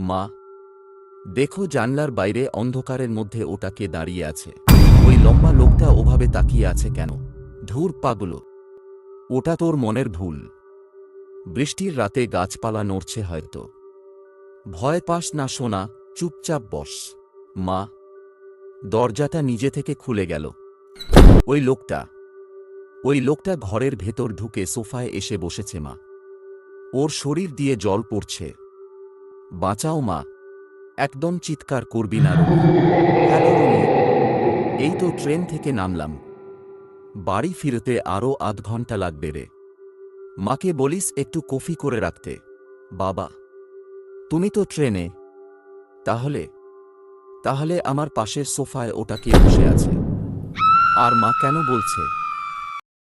মা, দেখো জানলার বাইরে অন্ধকারের মধ্যে ওটা কে দাঁড়িয়ে আছে। ওই লম্বা লোকটা ওভাবে তাকিয়ে আছে কেন? ধুর পাগলো, ওটা তোর মনের ভুল। বৃষ্টির রাতে গাছপালা নড়ছে হয়তো। ভয় পাস না সোনা, চুপচাপ বস। মা, দরজাটা নিজে থেকে খুলে গেল। ওই লোকটা, ওই লোকটা ঘরের ভেতর ঢুকে সোফায় এসে বসেছে। মা, ওর শরীর দিয়ে জল পড়ছে। বাঁচাও মা, একদম চিৎকার করবি না রনি। হ্যালো রনি, এই তো ট্রেন থেকে নামলাম। বাড়ি ফিরতে আরও আধ ঘন্টা লাগবে রে। মাকে বলিস একটু কফি করে রাখতে। বাবা, তুমি তো ট্রেনে। তাহলে তাহলে আমার পাশের সোফায় ওটা কে বসে আছে? আর মা কেন বলছে